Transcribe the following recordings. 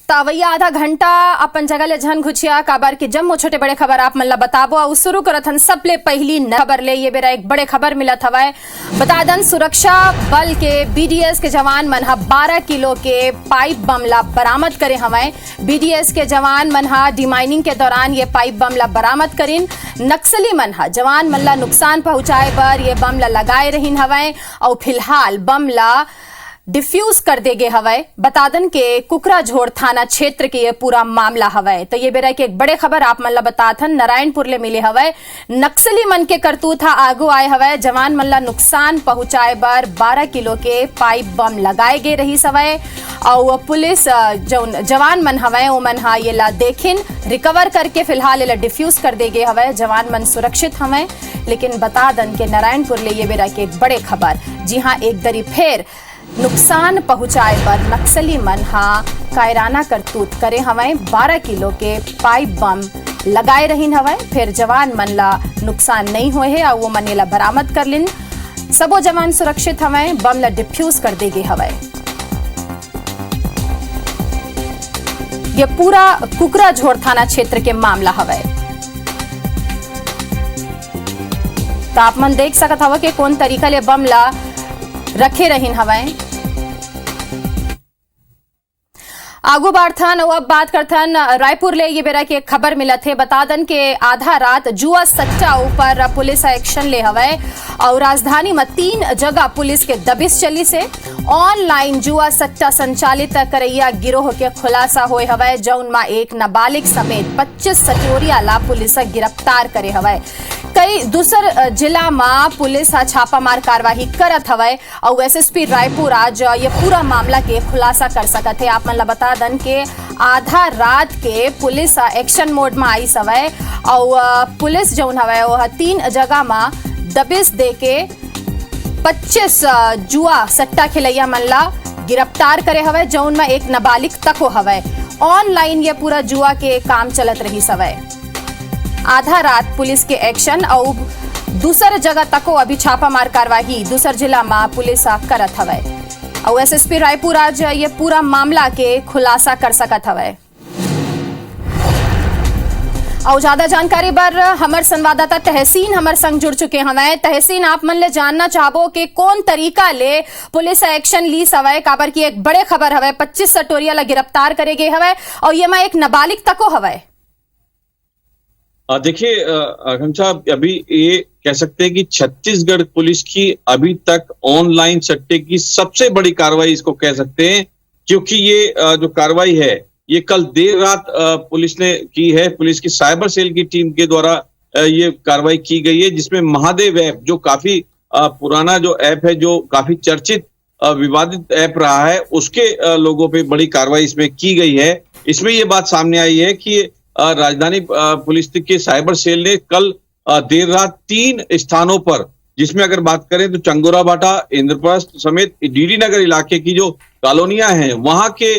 तावैया आधा घंटा अपन जगह ले झन घुचिया काबर के जम्मो छोटे बड़े खबर आप मन ला बताबो और शुरू करत हन सबले पहली खबर ले। ये बेरा एक बड़े खबर मिलत हवय। बता दन सुरक्षा बल के बीडीएस के जवान मन 12 किलो के पाइप बम ला बरामद करे हवय। बीडीएस के जवान मन डिमाइनिंग के दौरान ये पाइप बम ला बरामद करिन। नक्सली मन जवान मन ला नुकसान पहुंचाए बर ये बम ला लगाए रहीन हवय और फिलहाल बम ला डिफ्यूज कर देगे हवय। बतादन के कुकरा झोड़ थाना क्षेत्र के ये पूरा मामला हवय। तो ये बेरा के एक बड़े खबर आप मन ला बताथन नारायणपुर ले मिले हवय। नक्सली मन के करतूत आगू आए हवय। जवान मन ला नुकसान पहुंचाए बर 12 किलो के पाइप बम लगाए गे रही हवय और पुलिस जो जवान मन हवय ओ मन ये ला देखिन रिकवर करके फिलहाल ये ला डिफ्यूज कर देगे हवय। जवान मन सुरक्षित हवय। लेकिन बता दन के नारायणपुर ले ये बेरा के एक बड़े खबर, जी हाँ, एक दरी फिर नुकसान पहुंचाए पर नक्सली मन कायराना करतूत करे हवय। 12 किलो के पाइप बम लगाए रहीन हवय। फिर जवान मन ला नुकसान नहीं हुए है और वो मन ला बरामद कर लिन। सबो जवान सुरक्षित हवय। बम ला डिफ्यूज कर देगे हवय। ये पूरा कुकरा झोड़ थाना क्षेत्र के मामला हवय। तो आप मन देख सकत हव कि कौन तरीका ले बम ला रखे रहीन हवय। आगू बाढ़थन और अब बात करथन रायपुर ले। ये बेरा के खबर मिलत है। बता दन के आधा रात जुआ सट्टा ऊपर पुलिस एक्शन ले हवय और राजधानी में 3 जगह पुलिस के दबिश चली से ऑनलाइन जुआ सट्टा संचालित करैया गिरोह के खुलासा होए हवय। जौन में एक नाबालिग समेत 25 सटोरिया ला पुलिस गिरफ्तार करे हवय। कई दूसर जिला में पुलिस छापामार कार्यवाही करत हवय और एसएसपी रायपुर आज ये पूरा मामला के खुलासा कर सकत है। आप मन ला बता दन के आधा रात के पुलिस एक्शन मोड में आई हवय और पुलिस जौन हवय वो 3 जगह में दबिश दे के 25 जुआ सट्टा खिलैया मन ला गिरफ्तार करे हवय। जौन में एक नाबालिग तको हवय। ऑनलाइन ये पूरा जुआ के काम चलत रही हवय। आधा रात पुलिस के एक्शन और दूसर जगह तको अभी छापामार कार्यवाही दूसर जिला में पुलिस करत हवय और एसएसपी रायपुर आज ये पूरा मामला के खुलासा कर सकत हवय। और ज्यादा जानकारी बर हमर संवाददाता तहसीन हमर संग जुड़ चुके हवय। तहसीन, आप मन ले जानना चाहबो कि कौन तरीका ले पुलिस एक्शन ली हवय, काबर की एक बड़े खबर हवय। 25 सटोरिया ला गिरफ्तार करे गे हवय और ये में एक नाबालिग तको हवय। देखिए साहब, अभी ये कह सकते हैं कि छत्तीसगढ़ पुलिस की अभी तक ऑनलाइन सट्टे की सबसे बड़ी कार्रवाई इसको कह सकते हैं, क्योंकि ये जो कार्रवाई है ये कल देर रात पुलिस ने की है। पुलिस की साइबर सेल की टीम के द्वारा ये कार्रवाई की गई है, जिसमें महादेव ऐप, जो काफी पुराना जो ऐप है, जो काफी चर्चित विवादित ऐप रहा है, उसके लोगों पे बड़ी कार्रवाई इसमें की गई है। इसमें ये बात सामने आई है कि राजधानी पुलिस के साइबर सेल ने कल देर रात 3 स्थानों पर, जिसमें अगर बात करें तो चंगोराबाटा, इंद्रप्रस्थ समेत डीडी नगर इलाके की जो कॉलोनियां हैं, वहां के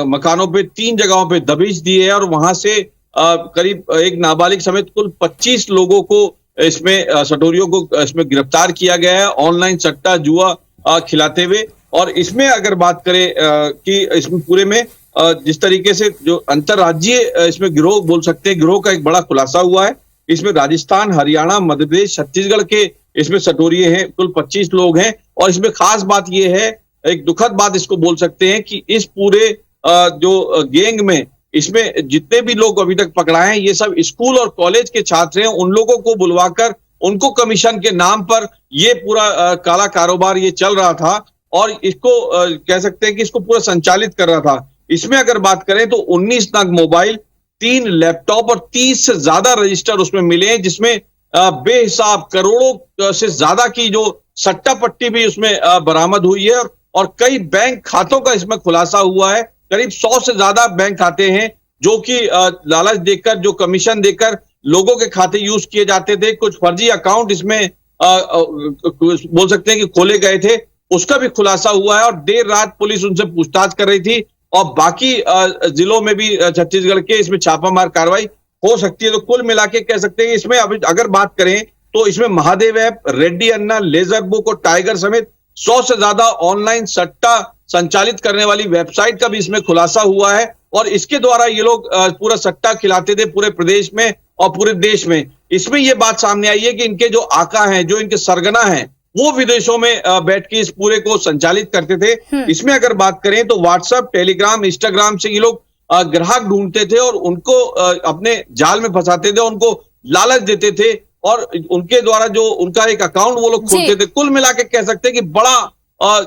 मकानों पे 3 जगहों पे दबिश दी है और वहां से करीब एक नाबालिग समेत कुल 25 लोगों को इसमें सटोरियों को इसमें गिरफ्तार किया गया है ऑनलाइन सट्टा जुआ खिलाते हुए। और इसमें अगर बात करें कि इसमें पूरे में जिस तरीके से जो अंतरराज्यीय इसमें गिरोह बोल सकते हैं, गिरोह का एक बड़ा खुलासा हुआ है। इसमें राजस्थान, हरियाणा, मध्य प्रदेश, छत्तीसगढ़ के इसमें सटोरिये हैं। कुल 25 लोग हैं और इसमें खास बात यह है, एक दुखद बात इसको बोल सकते हैं, कि इस पूरे जो गैंग में इसमें जितने भी लोग अभी तक पकड़ाए हैं, ये सब स्कूल और कॉलेज के छात्र हैं। उन लोगों को बुलवाकर उनको कमीशन के नाम पर ये पूरा काला कारोबार ये चल रहा था और इसको कह सकते हैं कि इसको पूरा संचालित कर रहा था। इसमें अगर बात करें तो 19 नग मोबाइल, 3 लैपटॉप और 30 से ज्यादा रजिस्टर उसमें मिले हैं, जिसमें बेहिसाब करोड़ों से ज्यादा की जो सट्टा पट्टी भी उसमें बरामद हुई है और कई बैंक खातों का इसमें खुलासा हुआ है। करीब 100 से ज्यादा बैंक खाते हैं जो कि लालच देकर, जो कमीशन देकर लोगों के खाते यूज किए जाते थे। कुछ फर्जी अकाउंट इसमें बोल सकते हैं कि खोले गए थे, उसका भी खुलासा हुआ है और देर रात पुलिस उनसे पूछताछ कर रही थी और बाकी जिलों में भी छत्तीसगढ़ के इसमें छापामार कार्रवाई हो सकती है। तो कुल मिला के कह सकते हैं इसमें अभी अगर बात करें तो इसमें महादेव ऐप, रेड्डी अन्ना, लेजर बुक और टाइगर समेत 100 से ज्यादा ऑनलाइन सट्टा संचालित करने वाली वेबसाइट का भी इसमें खुलासा हुआ है और इसके द्वारा ये लोग पूरा सट्टा खिलाते थे पूरे प्रदेश में और पूरे देश में। इसमें ये बात सामने आई है कि इनके जो आका हैं, जो इनके सरगना हैं, वो विदेशों में बैठ के इस पूरे को संचालित करते थे। इसमें अगर बात करें तो व्हाट्सएप, टेलीग्राम, इंस्टाग्राम से ये लोग ग्राहक ढूंढते थे और उनको अपने जाल में फंसाते थे, उनको लालच देते थे और उनके द्वारा जो उनका एक अकाउंट वो लोग खोलते थे। कुल मिला के कह सकते हैं कि बड़ा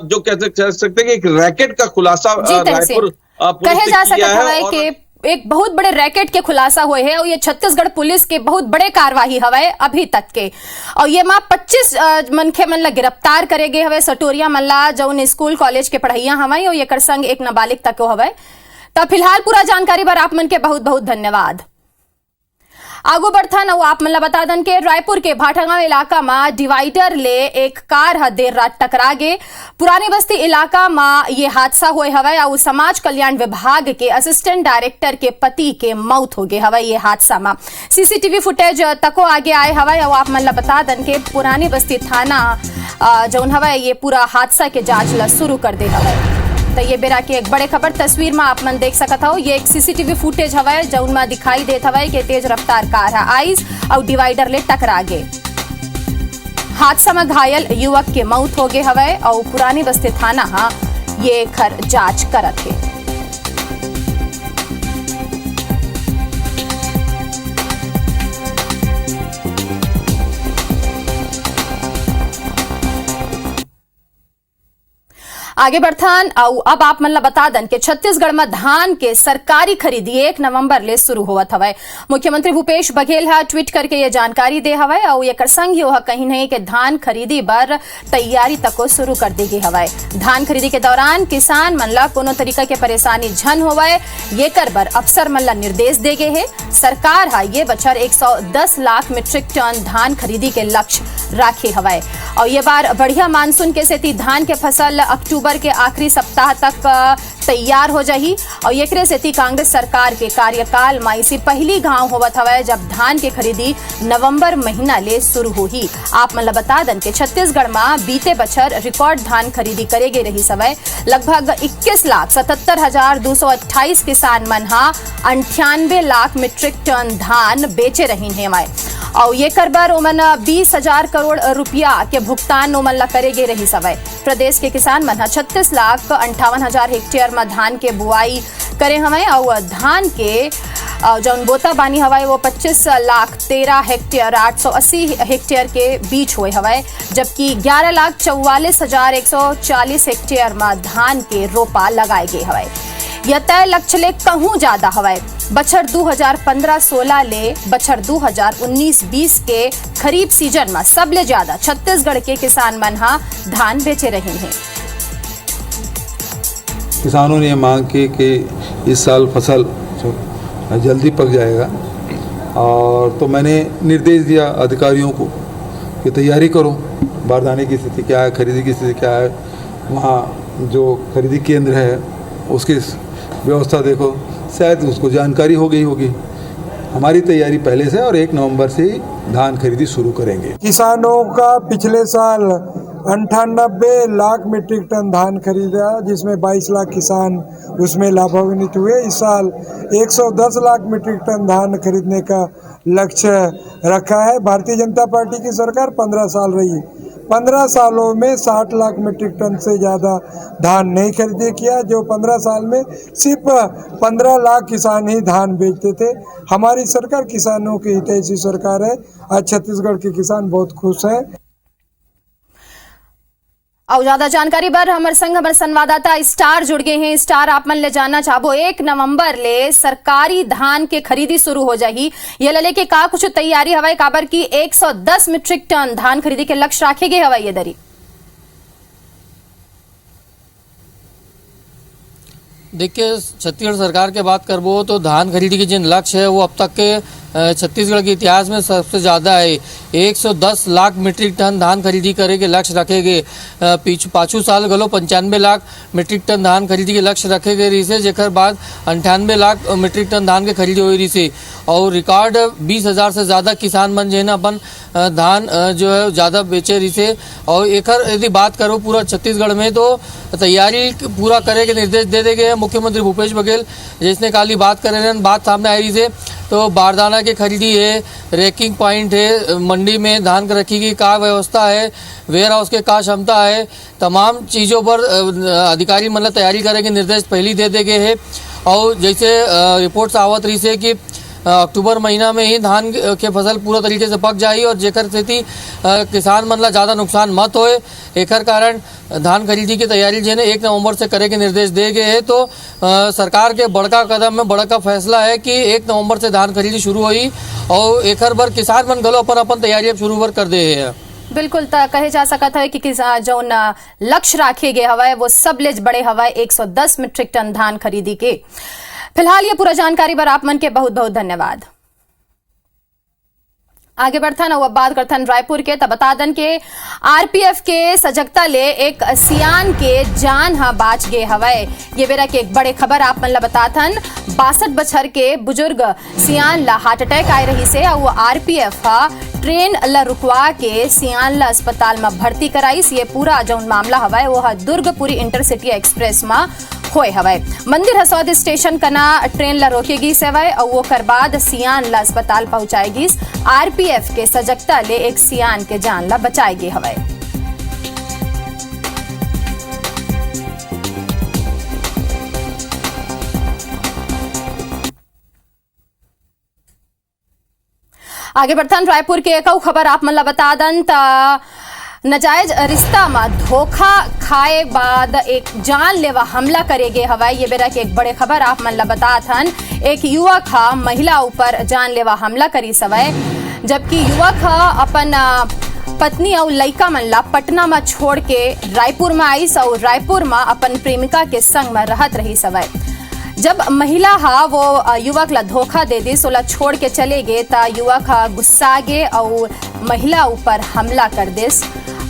जो कह सकते हैं कि एक रैकेट का खुलासा रायपुर कहे जा सकता है कि एक बहुत बड़े रैकेट के खुलासा हुए हैं और ये छत्तीसगढ़ पुलिस के बहुत बड़े कार्यवाही हवे अभी तक के। और ये मां 25 मनखे मन ला गिरफ्तार करे गए हवे, सटोरिया मन ला जौन स्कूल कॉलेज के पढ़ाइया हवे और ये संग एक नाबालिग तक हवे। तो फिलहाल पूरा जानकारी बर आप मन के बहुत बहुत धन्यवाद। आगू बढ़थन और आप मन बता दन के रायपुर के भाटागांव इलाका में डिवाइडर ले एक कार ह देर रात टकरा गे। पुरानी बस्ती इलाका में ये हादसा हुए हवे और समाज कल्याण विभाग के असिस्टेंट डायरेक्टर के पति के मौत हो गए हवे। ये हादसा में सीसीटीवी फुटेज तको आगे आए हवे और आप मन बता दन के पुरानी बस्ती थाना जौन हवे ये पूरा हादसा के जांच ला शुरू कर दे हवे। तो ये बेरा की एक बड़े खबर तस्वीर में आप मन देख सकत हो। ये एक सीसीटीवी फुटेज हवे जौन में दिखाई देत हवे कि तेज रफ्तार कार आइस और डिवाइडर ले टकरा गे। हादसा में घायल युवक के मौत हो गए हवे और पुरानी बस्ती थाना ये खर जांच करत है। आगे बढ़थन और अब आप मन ला बता दन के छत्तीसगढ़ में धान के सरकारी खरीदी 1 नवंबर ले शुरू होवत हवे। मुख्यमंत्री भूपेश बघेल हा ट्वीट करके ये जानकारी दे हवे और ये संग यो कहीं नहीं कि धान खरीदी बर तैयारी तको शुरू कर दी गई हवे। धान खरीदी के दौरान किसान मन ला कोनो तरीका के परेशानी झन होवे ये कर बर अफसर मन ला निर्देश दे गए है। सरकार हा ये बछर 110 लाख मीट्रिक टन धान खरीदी के लक्ष्य राखे हवे और ये बार बढ़िया मानसून के सेती धान के फसल अक्टूबर के आखिरी सप्ताह तक तैयार हो जाही और एकरे सेती कांग्रेस सरकार के कार्यकाल में इसी पहली घाव होवत हवे जब धान के खरीदी नवंबर महीना ले शुरू होही। आप मन बता दन के छत्तीसगढ़ में बीते बछर रिकॉर्ड धान खरीदी करे गए रही सवय। लगभग 21,77,228 किसान मन हा 98 लाख मीट्रिक टन धान बेचे रही है और ये कर बर ओमन 20,000 करोड़ रुपया के भुगतान ओमन ला करे गे रही सवय। प्रदेश के किसान मन 36,58,000 हेक्टेयर में धान के बुआई करे हवे और धान के जौन बोता बानी हवाई वो 25,13,000 हेक्टेयर 880 हेक्टेयर के बीच हुए हवाई, जबकि 11,44,140 हेक्टेयर में धान के रोपा लगाए गए हवाई। यह तय लक्ष्य ले कहूं ज्यादा हवाई। बछर 2015-16 ले बछर 2019-20 के खरीफ सीजन में सबले ज्यादा छत्तीसगढ़ के किसान मन हा धान बेचे रहे हैं। किसानों ने मांग की कि इस साल फसल जल्दी पक जाएगा और तो मैंने निर्देश दिया अधिकारियों को कि तैयारी करो, बारदाने की स्थिति क्या है, खरीदी की स्थिति क्या है, वहाँ जो खरीदी केंद्र है उसकी व्यवस्था देखो, शायद उसको जानकारी हो गई होगी। हमारी तैयारी पहले से और 1 नवंबर से ही धान खरीदी शुरू करेंगे। किसानों का पिछले साल 98 लाख मीट्रिक टन धान खरीदा, जिसमें 22 लाख किसान उसमें लाभान्वित हुए। इस साल 110 लाख मीट्रिक टन धान खरीदने का लक्ष्य रखा है। भारतीय जनता पार्टी की सरकार 15 साल रही, 15 सालों में 60 लाख मीट्रिक टन से ज़्यादा धान नहीं खरीदे किया। जो 15 साल में सिर्फ 15 लाख किसान ही धान बेचते थे। हमारी सरकार किसानों की हितैषी सरकार है। आज छत्तीसगढ़ के किसान बहुत खुश हैं। और ज्यादा जानकारी बर हमारे संग हमारे संवाददाता स्टार जुड़ गए हैं। स्टार, आप मन ले जानना चाहबो 1 नवंबर ले सरकारी धान के खरीदी शुरू हो जाही, ये ले के का कुछ तैयारी हवाई काबर की 110 मीट्रिक टन धान खरीदी के लक्ष्य राखे गए हवाई ये दरी। देखिए, छत्तीसगढ़ सरकार के बात करबो तो धान खरीदी के जिन लक्ष्य है वो अब तक के छत्तीसगढ़ के इतिहास में सबसे ज़्यादा है। 110 लाख मीट्रिक टन धान खरीदी करे के लक्ष्य रखे गए। पाछू साल गलो 95 लाख मीट्रिक टन धान खरीदी के लक्ष्य रखे गए रही से, जेकर बाद 98 लाख मीट्रिक टन धान के खरीदी हुई रही से। और रिकॉर्ड 20,000 से ज़्यादा किसान मन जो है ना अपन धान जो है ज़्यादा बेचे रही से। और एक यदि बात करो पूरा छत्तीसगढ़ में तो तैयारी पूरा करे के निर्देश दे गए हैं मुख्यमंत्री भूपेश बघेल, जिसने काली बात कर रहे हैं। बात सामने आई रही से तो बारदाना की खरीदी है, रैकिंग पॉइंट है, मंडी में धान रखी की का व्यवस्था है, वेयर हाउस के का क्षमता है, तमाम चीज़ों पर अधिकारी मतलब तैयारी करे के निर्देश पहले दे गए हैं। और जैसे रिपोर्ट्स आवत रही से कि अक्टूबर महीना में ही धान के फसल पूरा तरीके से पक जाए और जेकर स्थिति किसान मन ला ज़्यादा नुकसान मत होए, एकर कारण धान खरीदी की तैयारी जो है 1 नवंबर से करे के निर्देश दे गए हैं। तो सरकार के बड़का कदम में बड़का फैसला है कि 1 नवंबर से धान खरीदी शुरू हुई और एकर बर किसान मन गलो अपन तैयारी अब शुरू कर दे हैं। बिल्कुल कहे जा सकता है कि जो लक्ष्य रखे गए हवाए वो सब ले बड़े हवाए 110 मीट्रिक टन धान खरीदी के। फिलहाल ये पूरा जानकारी पर आप मन के बहुत बहुत धन्यवाद। आगे बढ़थन और अब बात करथन रायपुर के। तब बता दन के आरपीएफ के सजगता ले एक सियान के जान हा बाच गए हवाए। ये बेरा के एक बड़े खबर आप मन ला बताथन। 62 बछर के बुजुर्ग सियान ला हार्ट अटैक आए रही से और आरपीएफ हा ट्रेन ला रुकवा के सियान ला अस्पताल में भर्ती कराइस। ये पूरा जो मामला हवाए वो दुर्गपुरी इंटरसिटी एक्सप्रेस में होए हवाए। मंदिर हसौद स्टेशन कना ट्रेन ला रोकेगी सेवाए और वो कर बाद सियान ला अस्पताल पहुंचाएगी। आरपीएफ के सजगता ले एक सियान के जान ला बचाएगी हवाए। आगे बढ़थन रायपुर के एक खबर आप मन ला बता दन नजायज रिश्ता में धोखा खाए बाद एक जानलेवा हमला करे गए हवाई। ये बेरा के एक बड़े खबर आप मन ला बताथन। एक युवक हा महिला ऊपर जानलेवा हमला करी सवय, जबकि युवक हा अपन पत्नी और लड़का मन ला पटना में छोड़ के रायपुर में आईस और रायपुर में अपन प्रेमिका के संग में रहत रही सवय। जब महिला हा वो युवक ला धोखा दे दी सोला छोड़ के चले गए ता युवक हा गुस्सा गे और महिला ऊपर हमला कर देस।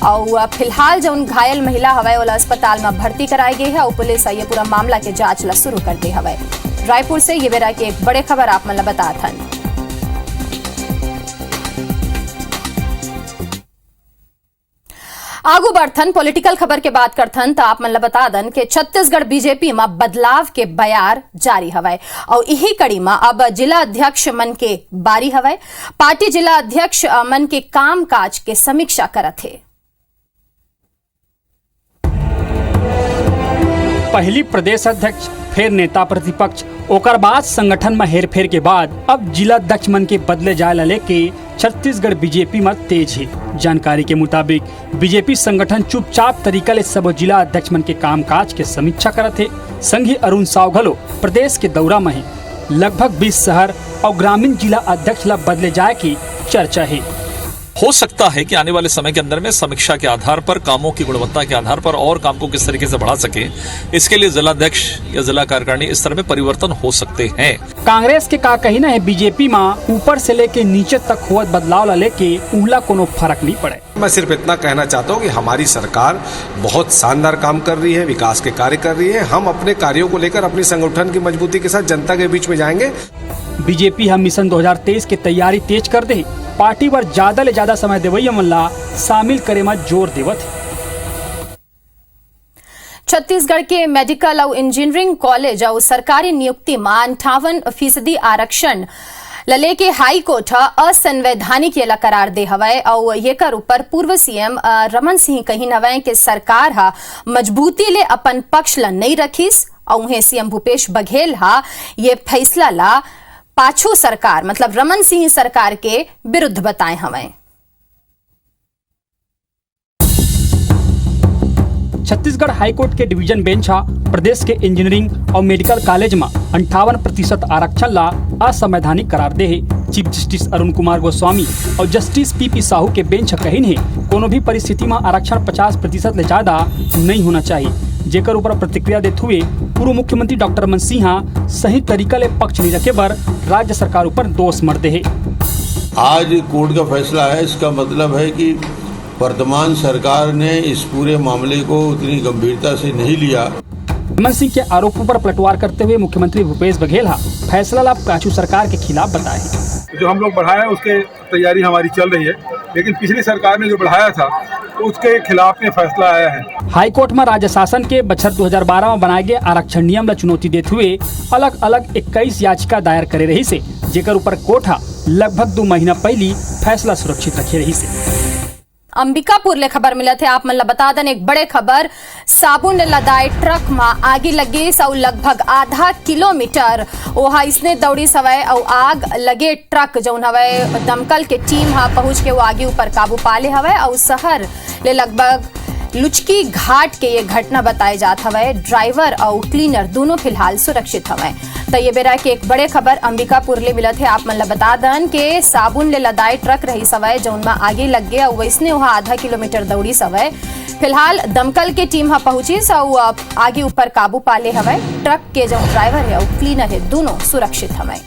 और फिलहाल जो घायल महिला हवाई वाला अस्पताल में भर्ती कराई गई है और पुलिस ये पूरा मामला के जांच ला शुरू कर दी हवाई। रायपुर से ये बेरा की एक बड़े खबर आप मन बताथन। आगू बढ़थन पॉलिटिकल खबर के बात करथन तो आप मन बता दन के छत्तीसगढ़ बीजेपी में बदलाव के बयार जारी हवाए और यही कड़ी में अब जिला अध्यक्ष मन के बारी हवाए। पार्टी जिला अध्यक्ष मन के काम काज के समीक्षा करत है। पहली प्रदेश अध्यक्ष, फिर नेता प्रतिपक्ष, ओकर बाद संगठन में हेरफेर के बाद अब जिला अध्यक्ष मन के बदले जाए ला लेके छत्तीसगढ़ बीजेपी में तेज है। जानकारी के मुताबिक बीजेपी संगठन चुपचाप तरीका ले सब जिला अध्यक्ष मन के कामकाज के समीक्षा करत है। संघी अरुण साव घलो प्रदेश के दौरा में है। लगभग 20 शहर और ग्रामीण जिला अध्यक्ष ला बदले जाए की चर्चा है। हो सकता है कि आने वाले समय के अंदर में समीक्षा के आधार पर, कामों की गुणवत्ता के आधार पर और काम को किस तरीके से बढ़ा सके, इसके लिए जिला अध्यक्ष या जिला कार्यकारिणी इस तरह में परिवर्तन हो सकते हैं। कांग्रेस के का कहना है बीजेपी में ऊपर से लेके नीचे तक हुआ बदलाव ला लेके उला कोनो फर्क नहीं पड़े। मैं सिर्फ इतना कहना चाहता हूँ कि हमारी सरकार बहुत शानदार काम कर रही है, विकास के कार्य कर रही है। हम अपने कार्यों को लेकर अपनी संगठन की मजबूती के साथ जनता के बीच में जाएंगे। बीजेपी हम मिशन 2023 की तैयारी तेज कर दे, पार्टी पर ज्यादा ले ज्यादा समय देवैया मल्ला शामिल करे में जोर देवत है। छत्तीसगढ़ के मेडिकल और इंजीनियरिंग कॉलेज और सरकारी नियुक्ति में 58% आरक्षण लले के हाई कोर्ट असंवैधानिक ये करार दे हवाए और ये कर ऊपर पूर्व सीएम रमन सिंह कही नवाए के सरकार हा मजबूती ले अपन पक्ष ला नहीं रखीस और उन्हें सीएम भूपेश बघेल हा ये फैसला ला पाछू सरकार मतलब रमन सिंह सरकार के विरुद्ध बताए हमें। छत्तीसगढ़ हाईकोर्ट के डिवीजन बेंच प्रदेश के इंजीनियरिंग और मेडिकल कॉलेज में 58% आरक्षण ला असंवैधानिक करार दे है। चीफ जस्टिस अरुण कुमार गोस्वामी और जस्टिस पीपी साहू के बेंच कही है कोनो भी परिस्थिति में आरक्षण 50% ले ज्यादा नहीं होना चाहिए। जेकर ऊपर प्रतिक्रिया देते हुए पूर्व मुख्यमंत्री डॉक्टर रमन सिंहा सही तरीका ले पक्ष नहीं रखे पर राज्य सरकार ऊपर दोष मरते है। आज कोर्ट का फैसला है, इसका मतलब है कि वर्तमान सरकार ने इस पूरे मामले को उतनी गंभीरता से नहीं लिया। रमन सिंह के आरोपों पर पलटवार करते हुए मुख्यमंत्री भूपेश बघेल फैसला लाभ पाछू सरकार के खिलाफ बताए। जो हम लोग बढ़ाया उसके तैयारी हमारी चल रही है, लेकिन पिछली सरकार ने जो बढ़ाया था उसके खिलाफ में फैसला आया है। हाईकोर्ट में राज्य शासन के बछर 2012 में बनाए गए आरक्षण नियम ला चुनौती देते हुए अलग अलग 21 याचिका दायर करे रही से, जेकर ऊपर कोर्ट लगभग 2 महीना पहली फैसला सुरक्षित रखे रही से। अंबिकापुर ले खबर मिला थे आप मन ला बता दन एक बड़े खबर साबुन लदाए ट्रक में आगी लगे सौ लगभग आधा किलोमीटर ओहा इसने दौड़ी सवय और आग लगे ट्रक जौन हवय दमकल के टीम हा पहुंच के वो आगे ऊपर काबू पाले हवय और शहर ले लगभग लुचकी घाट के ये घटना बताए जात हवय। ड्राइवर और क्लीनर दोनों फिलहाल सुरक्षित हवय। तो ये बेरा के एक बड़े खबर अंबिकापुर ले मिलत है आप मन ला बता दन के साबुन ले लदाए ट्रक रही सवय जौन में आगे लग गया वैसने वहाँ आधा किलोमीटर दौड़ी सवय। फिलहाल दमकल के टीम हा पहुंची सौ आगे ऊपर काबू पाले हवय। ट्रक के जो ड्राइवर है और क्लीनर है दोनों सुरक्षित हवय।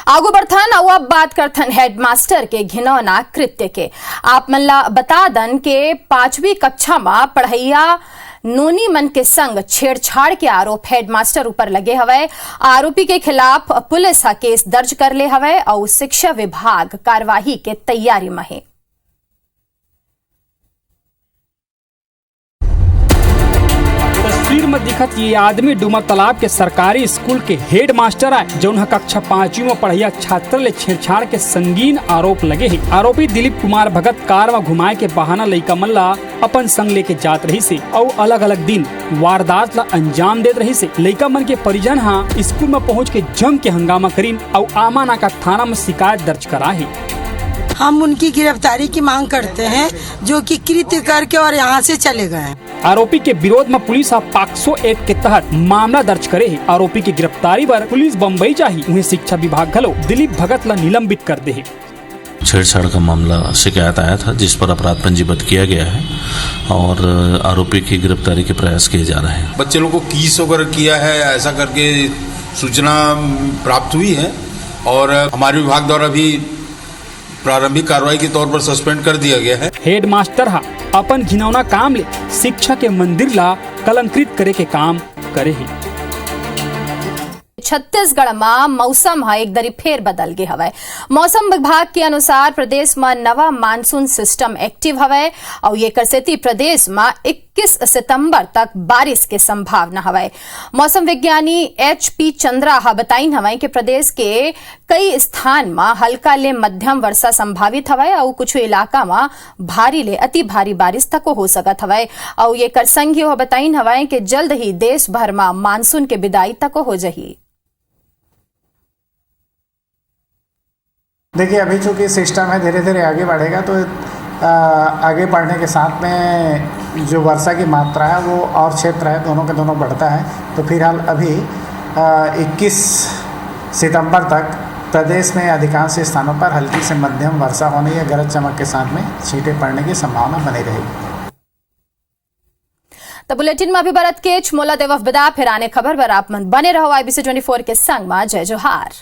आगू बढ़थन और अब बात करथन हेडमास्टर के घिनौना कृत्य के। आप मन ला बता दन के 5वीं कक्षा में पढ़ैया नोनी मन के संग छेड़छाड़ के आरोप हेडमास्टर ऊपर लगे हवय। आरोपी के खिलाफ पुलिस हा केस दर्ज कर ले हवय और शिक्षा विभाग कार्यवाही के तैयारी में है। तस्वीर में दिखत ये आदमी डुमर तालाब के सरकारी स्कूल के हेड मास्टर है जौन कक्षा 5वीं में पढ़िया छात्र ले छेड़छाड़ के संगीन आरोप लगे है। आरोपी दिलीप कुमार भगत कार में घुमाए के बहाना लइका मन ला अपन संग लेके जात रही से और अलग अलग दिन वारदात ला अंजाम देत रही से। लइका मन के परिजन स्कूल में पहुँच के जम के हंगामा करीन और आमानाका थाना में शिकायत दर्ज करा है। हम उनकी गिरफ्तारी की मांग करते हैं जो कि कृत्य करके और यहाँ से चले गए। आरोपी के विरोध में पुलिस पॉक्सो एक्ट के तहत मामला दर्ज करे है। आरोपी की गिरफ्तारी पर पुलिस बम्बई चाहिए उन्हें शिक्षा विभाग घलो दिलीप भगत ला निलंबित कर दे। छेड़छाड़ का मामला शिकायत आया था जिस पर अपराध पंजीबद्ध किया गया है और आरोपी की गिरफ्तारी के प्रयास किए जा रहे हैं। बच्चे लोगों को कीस वगैरह किया है ऐसा करके सूचना प्राप्त हुई है और हमारे विभाग द्वारा भी प्रारंभिक कार्रवाई के तौर पर सस्पेंड कर दिया गया है। हेड मास्टर अपन घिनौना काम ले शिक्षा के मंदिर ला कलंकृत करे के काम करे है। छत्तीसगढ़ में मौसम एक दरी फेर बदल गए हवय। मौसम विभाग के अनुसार प्रदेश में नवा मानसून सिस्टम एक्टिव हवय और ये करसेती प्रदेश में 21 सितंबर तक बारिश के संभावना हवय। मौसम विज्ञानी HP चंद्रा बताइन हवय कि प्रदेश के कई स्थान में हल्का ले मध्यम वर्षा संभावित हवय और कुछ इलाका में भारी ले अति भारी बारिश तक हो सकत हवय और ये कर संघी बताइन हवय कि जल्द ही देश भर में मानसून के विदाई तक हो जाही। देखिए अभी चूँकि सिस्टम है धीरे धीरे आगे बढ़ेगा तो आगे बढ़ने के साथ में जो वर्षा की मात्रा है वो और क्षेत्र है दोनों के दोनों बढ़ता है। तो फिलहाल अभी 21 सितंबर तक प्रदेश में अधिकांश स्थानों पर हल्की से मध्यम वर्षा होने या गरज चमक के साथ में छींटे पड़ने की संभावना बनी रहेगी। तो बुलेटिन में अभी बरत के मोला देवफ बिदा फिर आने खबर पर आप मन बने रहो IBC 24 के संग में। जय जोहार।